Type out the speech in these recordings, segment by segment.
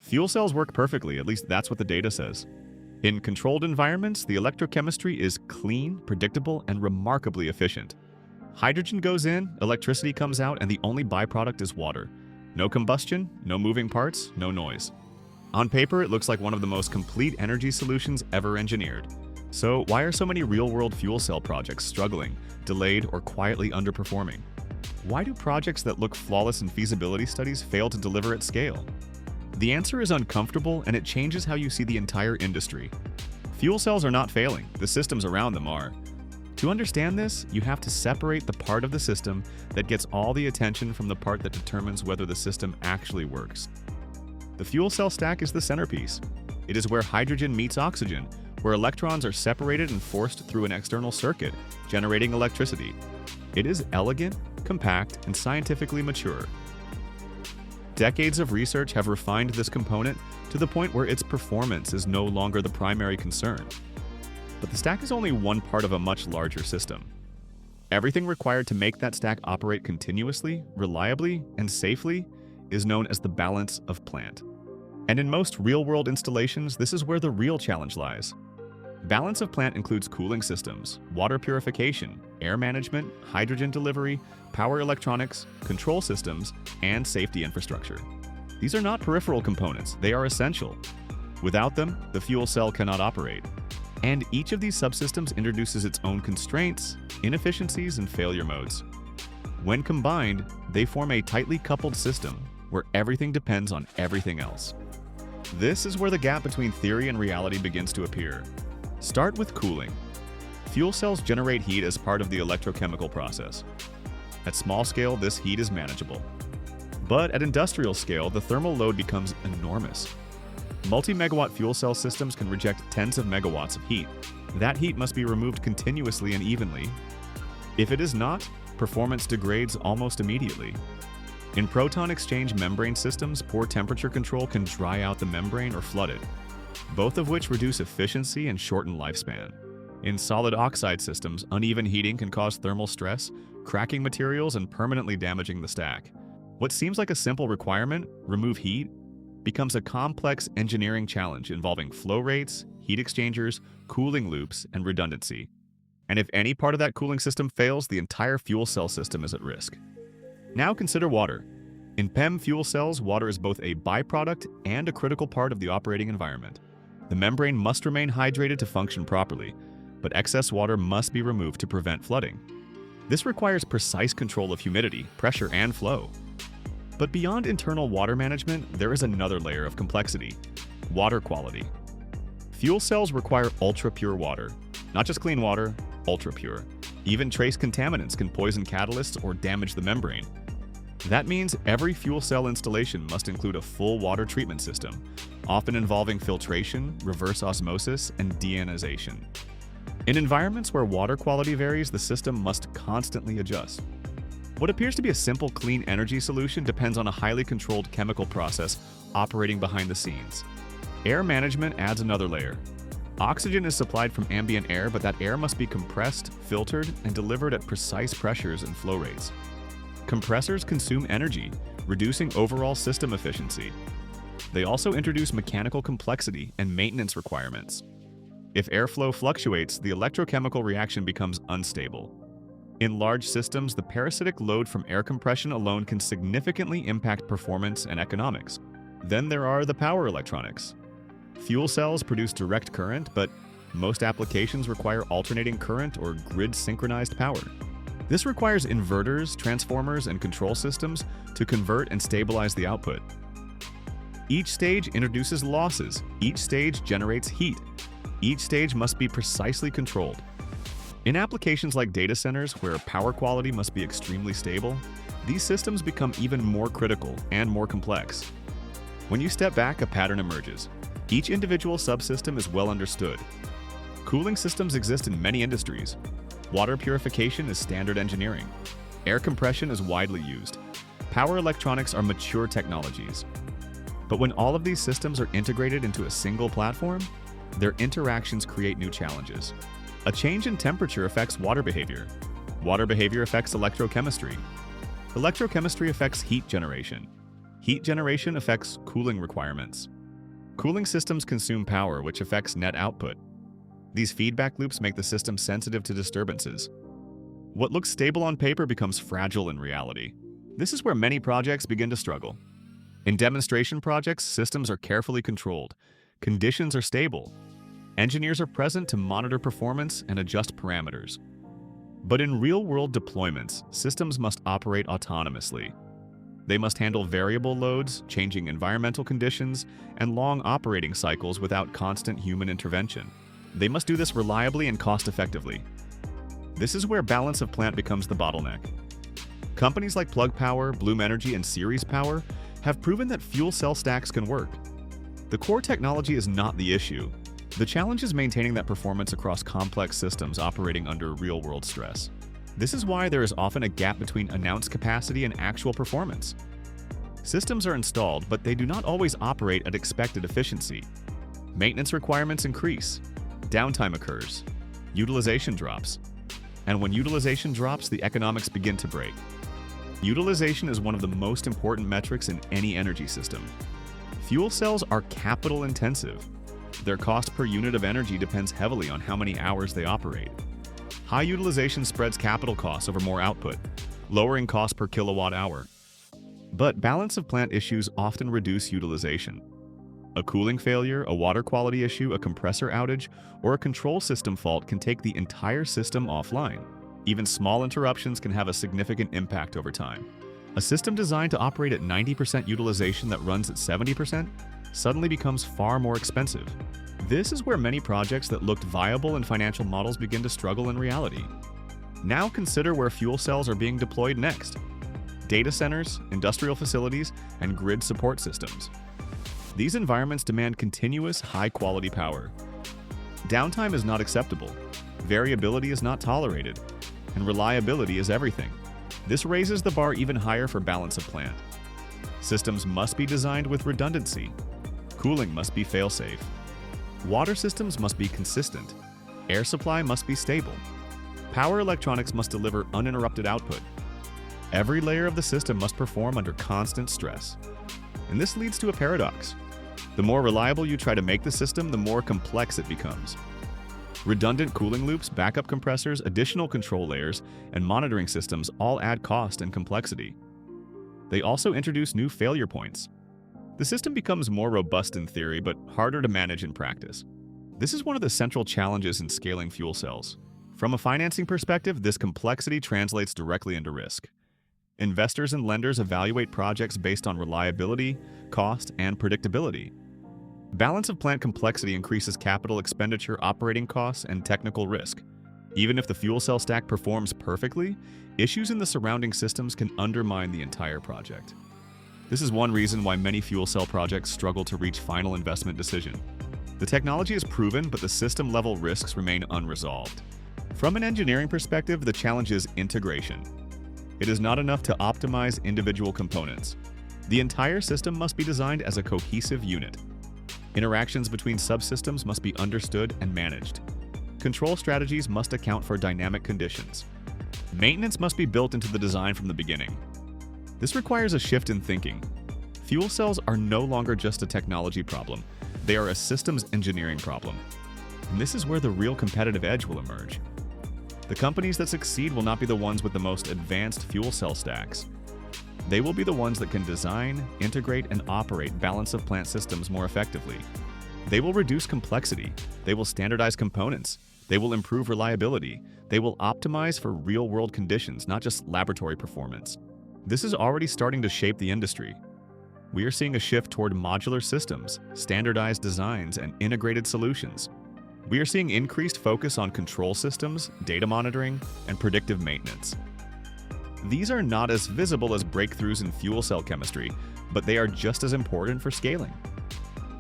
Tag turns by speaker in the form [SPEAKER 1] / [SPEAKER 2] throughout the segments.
[SPEAKER 1] Fuel cells work perfectly, at least that's what the data says. In controlled environments, the electrochemistry is clean, predictable, and remarkably efficient. Hydrogen goes in, electricity comes out, and the only byproduct is water. No combustion, no moving parts, no noise. On paper, it looks like one of the most complete energy solutions ever engineered. So why are so many real-world fuel cell projects struggling, delayed, or quietly underperforming? Why do projects that look flawless in feasibility studies fail to deliver at scale? The answer is uncomfortable, and it changes how you see the entire industry. Fuel cells are not failing, the systems around them are. To understand this, you have to separate the part of the system that gets all the attention from the part that determines whether the system actually works. The fuel cell stack is the centerpiece. It is where hydrogen meets oxygen, where electrons are separated and forced through an external circuit, generating electricity. It is elegant, compact, and scientifically mature. Decades of research have refined this component to the point where its performance is no longer the primary concern. But the stack is only one part of a much larger system. Everything required to make that stack operate continuously, reliably, and safely is known as the balance of plant. And in most real-world installations, this is where the real challenge lies. Balance of plant includes cooling systems, water purification, air management, hydrogen delivery, power electronics, control systems, and safety infrastructure. These are not peripheral components, they are essential. Without them, the fuel cell cannot operate. And each of these subsystems introduces its own constraints, inefficiencies, and failure modes. When combined, they form a tightly coupled system where everything depends on everything else. This is where the gap between theory and reality begins to appear. Start with cooling. Fuel cells generate heat as part of the electrochemical process. At small scale, this heat is manageable. But at industrial scale, the thermal load becomes enormous. Multi-megawatt fuel cell systems can reject tens of megawatts of heat. That heat must be removed continuously and evenly. If it is not, performance degrades almost immediately. In proton exchange membrane systems, poor temperature control can dry out the membrane or flood it, both of which reduce efficiency and shorten lifespan. In solid oxide systems, uneven heating can cause thermal stress, cracking materials, and permanently damaging the stack. What seems like a simple requirement, remove heat, becomes a complex engineering challenge involving flow rates, heat exchangers, cooling loops, and redundancy. And if any part of that cooling system fails, the entire fuel cell system is at risk. Now consider water. In PEM fuel cells, water is both a byproduct and a critical part of the operating environment. The membrane must remain hydrated to function properly, but excess water must be removed to prevent flooding. This requires precise control of humidity, pressure, and flow. But beyond internal water management, there is another layer of complexity: water quality. Fuel cells require ultra-pure water. Not just clean water, ultra-pure. Even trace contaminants can poison catalysts or damage the membrane. That means every fuel cell installation must include a full water treatment system, often involving filtration, reverse osmosis, and deionization. In environments where water quality varies, the system must constantly adjust. What appears to be a simple clean energy solution depends on a highly controlled chemical process operating behind the scenes. Air management adds another layer. Oxygen is supplied from ambient air, but that air must be compressed, filtered, and delivered at precise pressures and flow rates. Compressors consume energy, reducing overall system efficiency. They also introduce mechanical complexity and maintenance requirements. If airflow fluctuates, the electrochemical reaction becomes unstable. In large systems, the parasitic load from air compression alone can significantly impact performance and economics. Then there are the power electronics. Fuel cells produce direct current, but most applications require alternating current or grid-synchronized power. This requires inverters, transformers, and control systems to convert and stabilize the output. Each stage introduces losses. Each stage generates heat. Each stage must be precisely controlled. In applications like data centers, where power quality must be extremely stable, these systems become even more critical and more complex. When you step back, a pattern emerges. Each individual subsystem is well understood. Cooling systems exist in many industries. Water purification is standard engineering. Air compression is widely used. Power electronics are mature technologies. But when all of these systems are integrated into a single platform, their interactions create new challenges. A change in temperature affects water behavior. Water behavior affects electrochemistry. Electrochemistry affects heat generation. Heat generation affects cooling requirements. Cooling systems consume power, which affects net output. These feedback loops make the system sensitive to disturbances. What looks stable on paper becomes fragile in reality. This is where many projects begin to struggle. In demonstration projects, systems are carefully controlled. Conditions are stable. Engineers are present to monitor performance and adjust parameters. But in real-world deployments, systems must operate autonomously. They must handle variable loads, changing environmental conditions, and long operating cycles without constant human intervention. They must do this reliably and cost-effectively. This is where balance of plant becomes the bottleneck. Companies like Plug Power, Bloom Energy, and Ceres Power have proven that fuel cell stacks can work. The core technology is not the issue. The challenge is maintaining that performance across complex systems operating under real-world stress. This is why there is often a gap between announced capacity and actual performance. Systems are installed, but they do not always operate at expected efficiency. Maintenance requirements increase, downtime occurs, utilization drops, and when utilization drops, the economics begin to break. Utilization is one of the most important metrics in any energy system. Fuel cells are capital intensive. Their cost per unit of energy depends heavily on how many hours they operate. High utilization spreads capital costs over more output, lowering cost per kilowatt hour. But balance of plant issues often reduce utilization. A cooling failure, a water quality issue, a compressor outage, or a control system fault can take the entire system offline. Even small interruptions can have a significant impact over time. A system designed to operate at 90% utilization that runs at 70% suddenly becomes far more expensive. This is where many projects that looked viable in financial models begin to struggle in reality. Now consider where fuel cells are being deployed next: data centers, industrial facilities, and grid support systems. These environments demand continuous, high-quality power. Downtime is not acceptable, variability is not tolerated, and reliability is everything. This raises the bar even higher for balance of plant. Systems must be designed with redundancy. Cooling must be fail-safe. Water systems must be consistent. Air supply must be stable. Power electronics must deliver uninterrupted output. Every layer of the system must perform under constant stress. And this leads to a paradox. The more reliable you try to make the system, the more complex it becomes. Redundant cooling loops, backup compressors, additional control layers, and monitoring systems all add cost and complexity. They also introduce new failure points. The system becomes more robust in theory, but harder to manage in practice. This is one of the central challenges in scaling fuel cells. From a financing perspective, this complexity translates directly into risk. Investors and lenders evaluate projects based on reliability, cost, and predictability. Balance of plant complexity increases capital expenditure, operating costs, and technical risk. Even if the fuel cell stack performs perfectly, issues in the surrounding systems can undermine the entire project. This is one reason why many fuel cell projects struggle to reach final investment decision. The technology is proven, but the system-level risks remain unresolved. From an engineering perspective, the challenge is integration. It is not enough to optimize individual components. The entire system must be designed as a cohesive unit. Interactions between subsystems must be understood and managed. Control strategies must account for dynamic conditions. Maintenance must be built into the design from the beginning. This requires a shift in thinking. Fuel cells are no longer just a technology problem. They are a systems engineering problem. And this is where the real competitive edge will emerge. The companies that succeed will not be the ones with the most advanced fuel cell stacks. They will be the ones that can design, integrate, and operate balance of plant systems more effectively. They will reduce complexity. They will standardize components. They will improve reliability. They will optimize for real-world conditions, not just laboratory performance. This is already starting to shape the industry. We are seeing a shift toward modular systems, standardized designs, and integrated solutions. We are seeing increased focus on control systems, data monitoring, and predictive maintenance. These are not as visible as breakthroughs in fuel cell chemistry, but they are just as important for scaling.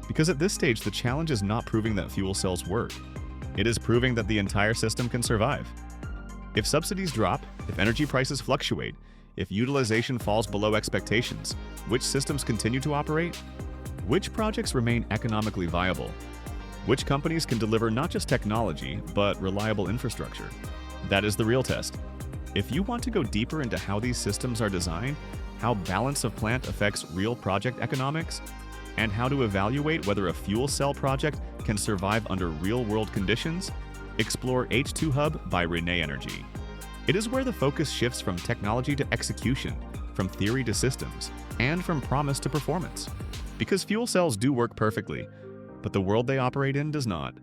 [SPEAKER 1] Because at this stage, the challenge is not proving that fuel cells work. It is proving that the entire system can survive. If subsidies drop, if energy prices fluctuate, if utilization falls below expectations, which systems continue to operate? Which projects remain economically viable? Which companies can deliver not just technology, but reliable infrastructure? That is the real test. If you want to go deeper into how these systems are designed, how balance of plant affects real project economics, and how to evaluate whether a fuel cell project can survive under real-world conditions, explore H2 Hub by Renee Energy. It is where the focus shifts from technology to execution, from theory to systems, and from promise to performance. Because fuel cells do work perfectly, but the world they operate in does not.